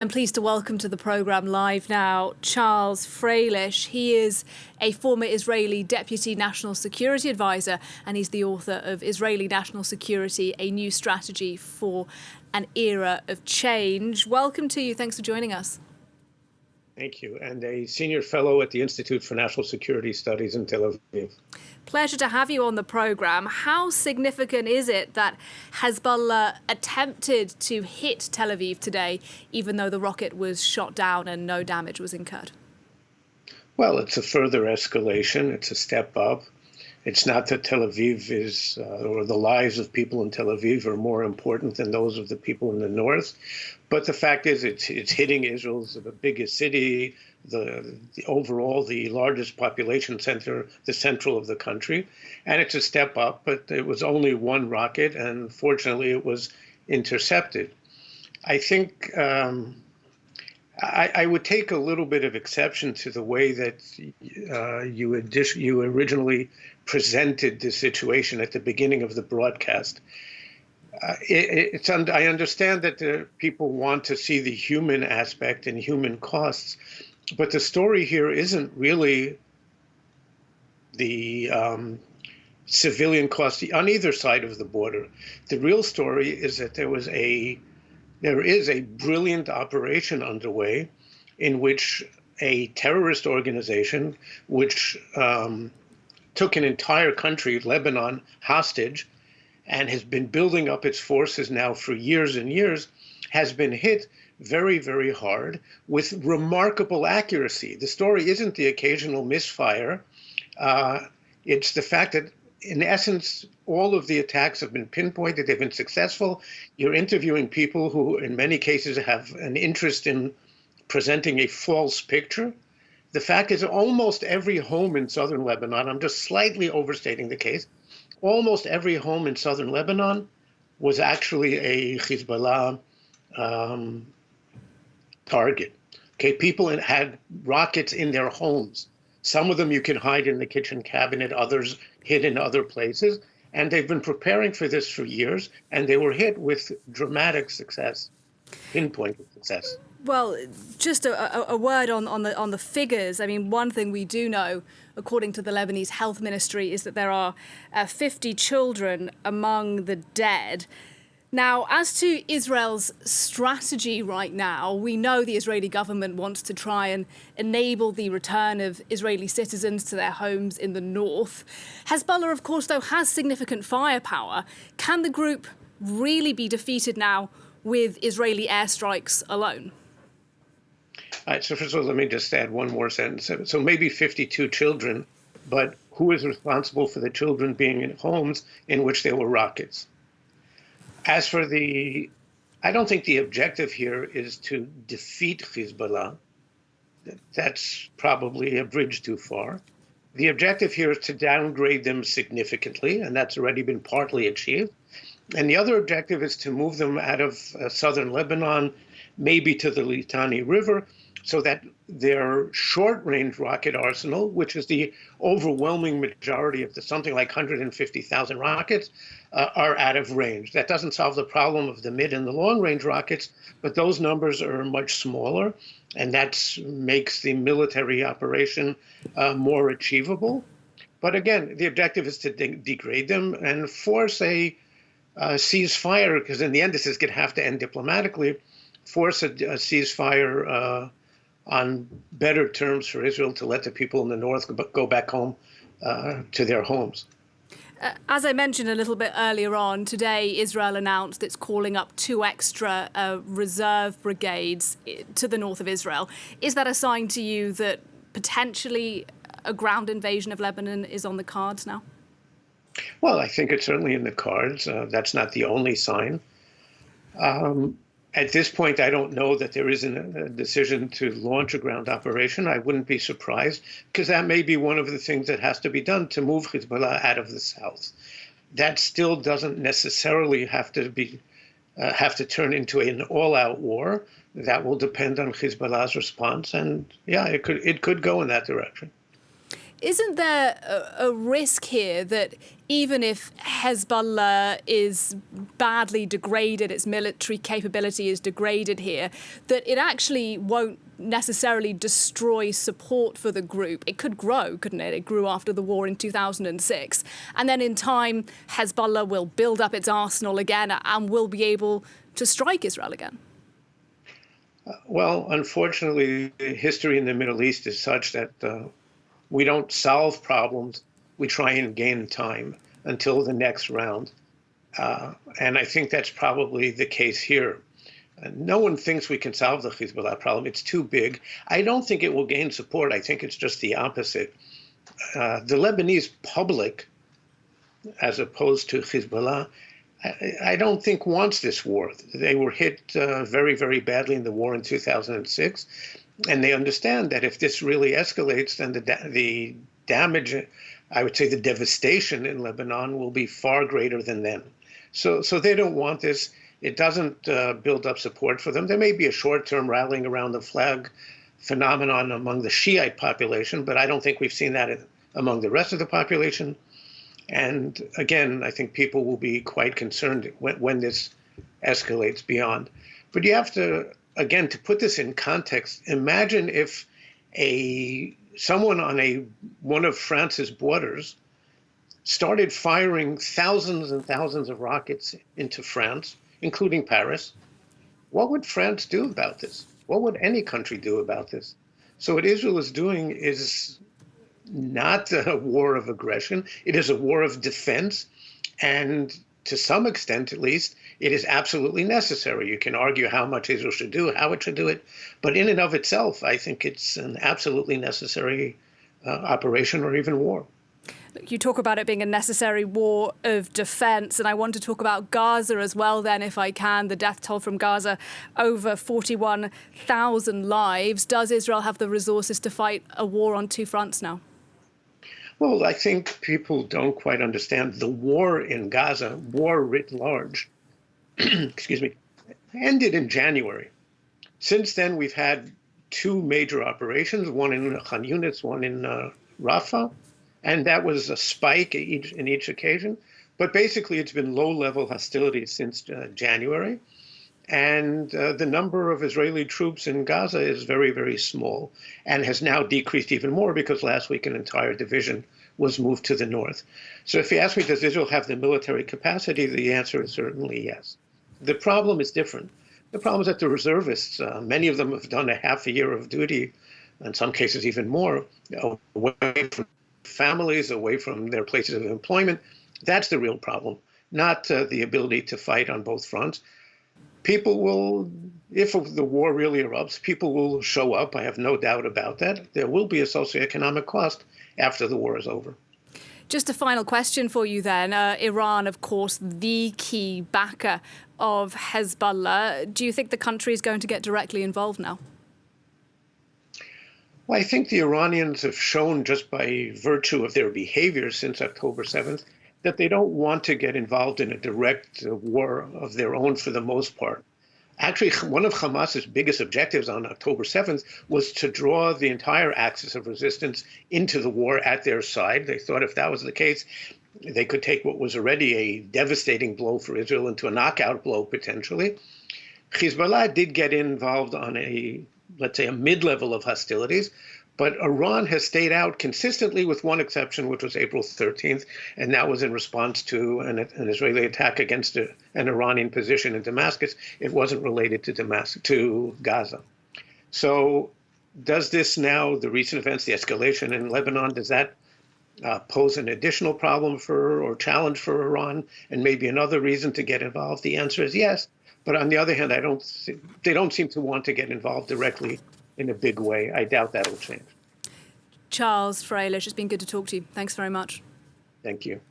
I'm pleased to welcome to the programme live now Charles Freilich. He is a former Israeli Deputy National Security Advisor, and he's the author of Israeli National Security, a New Strategy for an Era of Change. Welcome to you. Thanks for joining us. Thank you. And a senior fellow at the Institute for National Security Studies in Tel Aviv. Pleasure to have you on the programme. How significant is it that Hezbollah attempted to hit Tel Aviv today, even though the rocket was shot down and no damage was incurred? Well, it's a further escalation. It's a step up. It's not that Tel Aviv is, or the lives of people in Tel Aviv are more important than those of the people in the north. But the fact is, it's hitting Israel's the biggest city, the overall the largest population center, the central of the country. And it's a step up, but it was only one rocket, and fortunately it was intercepted. I think I would take a little bit of exception to the way that you originally presented the situation at the beginning of the broadcast. I understand that people want to see the human aspect and human costs, but the story here isn't really the civilian cost on either side of the border. The real story is that there is a brilliant operation underway in which a terrorist organization, which took an entire country, Lebanon, hostage, and has been building up its forces now for years and years, has been hit very, very hard with remarkable accuracy. The story isn't the occasional misfire. It's the fact that, in essence, all of the attacks have been pinpointed. They've been successful. You're interviewing people who, in many cases, have an interest in presenting a false picture. The fact is, almost every home in southern Lebanon, I'm just slightly overstating the case, almost every home in southern Lebanon was actually a Hezbollah target. Okay, people had rockets in their homes. Some of them you can hide in the kitchen cabinet, others hid in other places. And they've been preparing for this for years, and they were hit with dramatic success, pinpointed success. Well, just a word on the figures. I mean, one thing we do know, according to the Lebanese Health Ministry, is that there are 50 children among the dead. Now, as to Israel's strategy right now, we know the Israeli government wants to try and enable the return of Israeli citizens to their homes in the north. Hezbollah, of course, though, has significant firepower. Can the group really be defeated now with Israeli airstrikes alone? All right, so first of all, let me just add one more sentence. So maybe 52 children, but who is responsible for the children being in homes in which there were rockets? As for I don't think the objective here is to defeat Hezbollah. That's probably a bridge too far. The objective here is to downgrade them significantly, and that's already been partly achieved. And the other objective is to move them out of southern Lebanon, maybe to the Litani River, so that their short-range rocket arsenal, which is the overwhelming majority of something like 150,000 rockets, are out of range. That doesn't solve the problem of the mid and the long-range rockets, but those numbers are much smaller, and that makes the military operation more achievable. But again, the objective is to degrade them and force a ceasefire, because in the end this is going to have to end diplomatically, force a ceasefire on better terms for Israel to let the people in the north go back home to their homes. As I mentioned a little bit earlier on, today Israel announced it's calling up 2 extra reserve brigades to the north of Israel. Is that a sign to you that potentially a ground invasion of Lebanon is on the cards now? Well, I think it's certainly in the cards. That's not the only sign. At this point, I don't know that there isn't a decision to launch a ground operation. I wouldn't be surprised, because that may be one of the things that has to be done to move Hezbollah out of the south. That still doesn't necessarily have to turn into an all-out war. That will depend on Hezbollah's response, and yeah, it could go in that direction. Isn't there a risk here that even if Hezbollah is badly degraded, its military capability is degraded here, that it actually won't necessarily destroy support for the group? It could grow, couldn't it? It grew after the war in 2006. And then in time, Hezbollah will build up its arsenal again and will be able to strike Israel again. Well, unfortunately, history in the Middle East is such that we don't solve problems. We try and gain time until the next round. And I think that's probably the case here. No one thinks we can solve the Hezbollah problem. It's too big. I don't think it will gain support. I think it's just the opposite. The Lebanese public, as opposed to Hezbollah, I don't think wants this war. They were hit very, very badly in the war in 2006. And they understand that if this really escalates, then the damage, I would say the devastation in Lebanon will be far greater than then. So they don't want this. It doesn't build up support for them. There may be a short-term rallying around the flag phenomenon among the Shiite population, but I don't think we've seen that among the rest of the population. And again, I think people will be quite concerned when this escalates beyond. But you have to, again, to put this in context, imagine if someone on one of France's borders started firing thousands and thousands of rockets into France, including Paris. What would France do about this? What would any country do about this? So what Israel is doing is not a war of aggression. It is a war of defense. And to some extent, at least, it is absolutely necessary. You can argue how much Israel should do, how it should do it. But in and of itself, I think it's an absolutely necessary operation or even war. You talk about it being a necessary war of defence, and I want to talk about Gaza as well then, if I can. The death toll from Gaza, over 41,000 lives. Does Israel have the resources to fight a war on two fronts now? Well, I think people don't quite understand the war in Gaza, war writ large, excuse me, ended in January. Since then, we've had two major operations, one in Khan Yunis, one in Rafah. And that was a spike in each occasion. But basically, it's been low-level hostilities since January. And the number of Israeli troops in Gaza is very, very small and has now decreased even more because last week an entire division was moved to the north. So if you ask me, does Israel have the military capacity? The answer is certainly yes. The problem is different. The problem is that the reservists, many of them have done a half a year of duty, in some cases even more, away from families, away from their places of employment. That's the real problem, not the ability to fight on both fronts. People will, if the war really erupts, people will show up. I have no doubt about that. There will be a socioeconomic cost after the war is over. Just a final question for you then. Iran, of course, the key backer of Hezbollah. Do you think the country is going to get directly involved now? Well, I think the Iranians have shown just by virtue of their behavior since October 7th that they don't want to get involved in a direct war of their own for the most part. Actually, one of Hamas's biggest objectives on October 7th was to draw the entire axis of resistance into the war at their side. They thought if that was the case, they could take what was already a devastating blow for Israel into a knockout blow, potentially. Hezbollah did get involved on let's say, a mid-level of hostilities. But Iran has stayed out consistently with one exception, which was April 13th, and that was in response to an Israeli attack against an Iranian position in Damascus. It wasn't related to Gaza. So does this now, the recent events, the escalation in Lebanon, does that pose an additional problem or challenge for Iran and maybe another reason to get involved? The answer is yes. But on the other hand, they don't seem to want to get involved directly in a big way. I doubt that'll change. Charles Freilich, it's been good to talk to you. Thanks very much. Thank you.